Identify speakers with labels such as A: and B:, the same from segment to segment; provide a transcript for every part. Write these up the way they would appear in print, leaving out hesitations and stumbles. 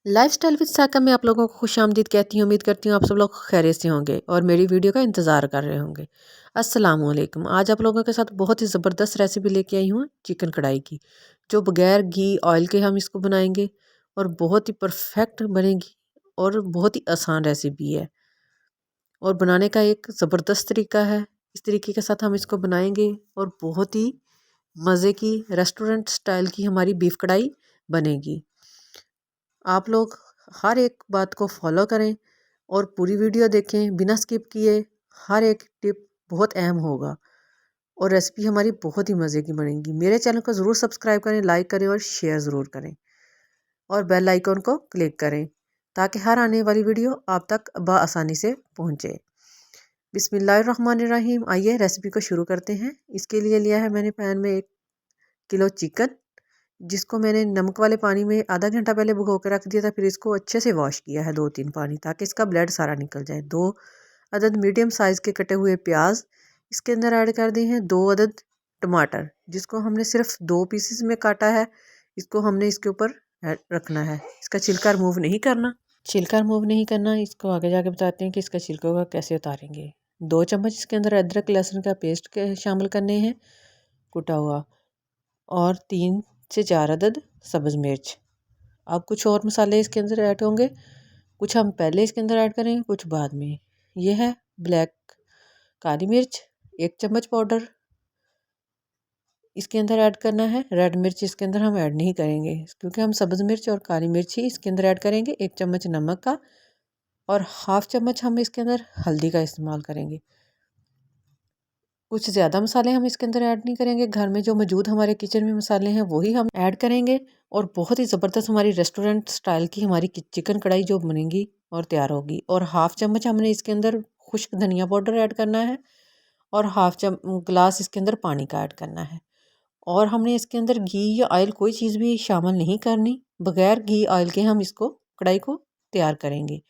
A: Lifestyle with साका में आप लोगों को खुश आमदीद कहती हूँ। उम्मीद करती हूँ आप सब लोग खैरियत से होंगे और मेरी वीडियो का इंतज़ार कर रहे होंगे। अस्सलाम वालेकुम। आज आप लोगों के साथ बहुत ही ज़बरदस्त रेसिपी लेके आई हूँ चिकन कढ़ाई की, जो बगैर घी ऑयल के हम इसको बनाएंगे और बहुत ही परफेक्ट बनेगी और बहुत ही आसान रेसिपी है और बनाने का एक ज़बरदस्त तरीका है। इस तरीके के साथ हम इसको बनाएंगे और बहुत ही मज़े की रेस्टोरेंट स्टाइल की हमारी बीफ कढ़ाई बनेगी। आप लोग हर एक बात को फॉलो करें और पूरी वीडियो देखें बिना स्किप किए। हर एक टिप बहुत अहम होगा और रेसिपी हमारी बहुत ही मज़े की बनेगी। मेरे चैनल को ज़रूर सब्सक्राइब करें, लाइक करें और शेयर ज़रूर करें और बेल आइकन को क्लिक करें ताकि हर आने वाली वीडियो आप तक बआसानी से पहुँचे। बिस्मिल्लाहिर्रहमानिर्रहीम। आइए रेसिपी को शुरू करते हैं। इसके लिए लिया है मैंने पैन में 1 किलो चिकन, जिसको मैंने नमक वाले पानी में आधा घंटा पहले भिगो के रख दिया था। फिर इसको अच्छे से वॉश किया है 2-3 पानी, ताकि इसका ब्लड सारा निकल जाए। 2 अदद मीडियम साइज़ के कटे हुए प्याज इसके अंदर ऐड कर दिए हैं। 2 अदद टमाटर, जिसको हमने सिर्फ 2 पीसेस में काटा है। इसको हमने इसके ऊपर रखना है। इसका छिलका रिमूव नहीं करना। इसको आगे जाके बताते हैं कि इसका छिलका का कैसे उतारेंगे। 2 चम्मच इसके अंदर अदरक लहसुन का पेस्ट के शामिल करने हैं कुटा हुआ, और 3 से 4 अदद सब्ज़ मिर्च। अब कुछ और मसाले इसके अंदर ऐड होंगे, कुछ हम पहले इसके अंदर ऐड करेंगे, कुछ बाद में। ये है ब्लैक काली मिर्च 1 चम्मच पाउडर इसके अंदर ऐड करना है। रेड मिर्च इसके अंदर हम ऐड नहीं करेंगे क्योंकि हम सब्ज़ मिर्च और काली मिर्च ही इसके अंदर ऐड करेंगे। 1 चम्मच नमक का और हाफ़ चम्मच हम इसके अंदर हल्दी का इस्तेमाल करेंगे। कुछ ज़्यादा मसाले हम इसके अंदर ऐड नहीं करेंगे। घर में जो मौजूद हमारे किचन में मसाले हैं वही हम ऐड करेंगे और बहुत ही ज़बरदस्त हमारी रेस्टोरेंट स्टाइल की हमारी चिकन कढ़ाई जो बनेगी और तैयार होगी। और हाफ़ चम्मच हमने इसके अंदर खुश्क धनिया पाउडर ऐड करना है और गिलास इसके अंदर पानी का ऐड करना है। और हमने इसके अंदर घी या ऑयल कोई चीज़ भी शामिल नहीं करनी। बगैर घी ऑयल के हम इसको कढ़ाई को तैयार करेंगे।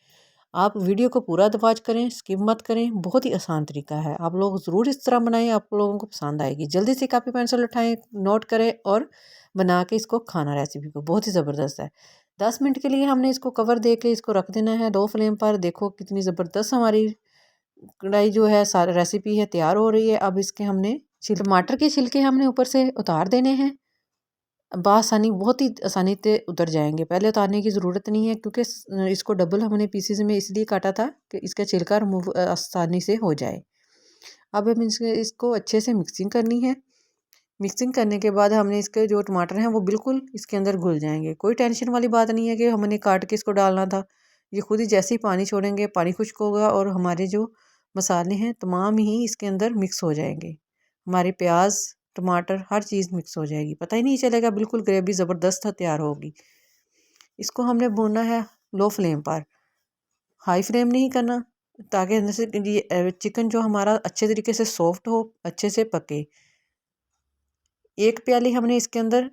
A: आप वीडियो को पूरा वॉच करें, स्किप मत करें। बहुत ही आसान तरीका है, आप लोग ज़रूर इस तरह बनाएं, आप लोगों को पसंद आएगी। जल्दी से कॉपी पेंसिल उठाएं, नोट करें और बना के इसको खाना। रेसिपी को बहुत ही ज़बरदस्त है। 10 मिनट के लिए हमने इसको कवर दे के इसको रख देना है 2 फ्लेम पर। देखो कितनी ज़बरदस्त हमारी कढ़ाई जो है सारी रेसिपी है तैयार हो रही है। अब इसके हमने टमाटर के छिलके हमने ऊपर से उतार देने हैं बआसानी, बहुत ही आसानी से उतर जाएंगे। पहले उतारने की ज़रूरत नहीं है क्योंकि इसको डबल हमने पीसेस में इसलिए काटा था कि इसका छिलका रिमूव आसानी से हो जाए। अब हम इसको अच्छे से मिक्सिंग करनी है। मिक्सिंग करने के बाद हमने इसके जो टमाटर हैं वो बिल्कुल इसके अंदर घुल जाएंगे। कोई टेंशन वाली बात नहीं है कि हमने काट के इसको डालना था। ये खुद ही जैसे ही पानी छोड़ेंगे, पानी खुश्क होगा और हमारे जो मसाले हैं तमाम ही इसके अंदर मिक्स हो जाएंगे। हमारे प्याज टमाटर हर चीज़ मिक्स हो जाएगी, पता ही नहीं चलेगा। बिल्कुल ग्रेवी ज़बरदस्त तैयार होगी। इसको हमने भूनना है लो फ्लेम पर, हाई फ्लेम नहीं करना, ताकि अंदर से ये चिकन जो हमारा अच्छे तरीके से सॉफ्ट हो, अच्छे से पके। 1 प्याली हमने इसके अंदर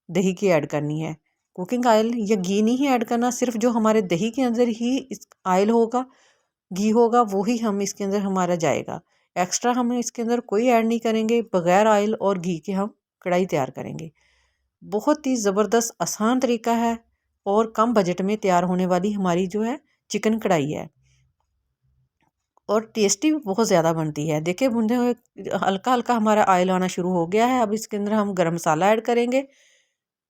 A: दही की ऐड करनी है। कुकिंग ऑयल या घी नहीं ऐड करना, सिर्फ जो हमारे दही के अंदर ही इस ऑयल होगा, घी होगा, वही हम इसके अंदर हमारा जाएगा। एक्स्ट्रा हम इसके अंदर कोई ऐड नहीं करेंगे। बगैर ऑयल और घी के हम कढ़ाई तैयार करेंगे। बहुत ही ज़बरदस्त आसान तरीका है और कम बजट में तैयार होने वाली हमारी जो है चिकन कढ़ाई है और टेस्टी भी बहुत ज़्यादा बनती है। देखिए भुनते हुए हल्का हल्का हमारा ऑयल आना शुरू हो गया है। अब इसके अंदर हम गरम मसाला ऐड करेंगे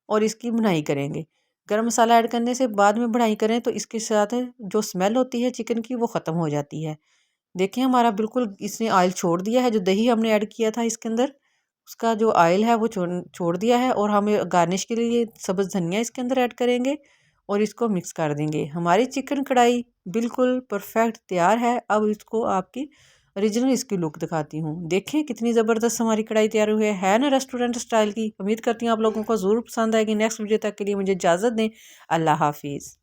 A: और इसकी भुनाई करेंगे। गरम मसाला ऐड करने से बाद में भुनाई करें तो इसके साथ जो स्मेल होती है चिकन की वो ख़त्म हो जाती है। देखिए हमारा बिल्कुल इसने ऑयल छोड़ दिया है। जो दही हमने ऐड किया था इसके अंदर, उसका जो ऑयल है वो छोड़ दिया है। और हम गार्निश के लिए सब्ज़ धनिया इसके अंदर ऐड करेंगे और इसको मिक्स कर देंगे। हमारी चिकन कढ़ाई बिल्कुल परफेक्ट तैयार है। अब इसको आपकी ओरिजिनल इसकी लुक दिखाती हूँ। देखें कितनी ज़बरदस्त हमारी कढ़ाई तैयार हुई है ना, रेस्टोरेंट स्टाइल की। उम्मीद करती हूँ आप लोगों को ज़रूर पसंद आएगी। नेक्स्ट वीडियो तक के लिए मुझे इजाज़त दें। अल्लाह हाफिज़।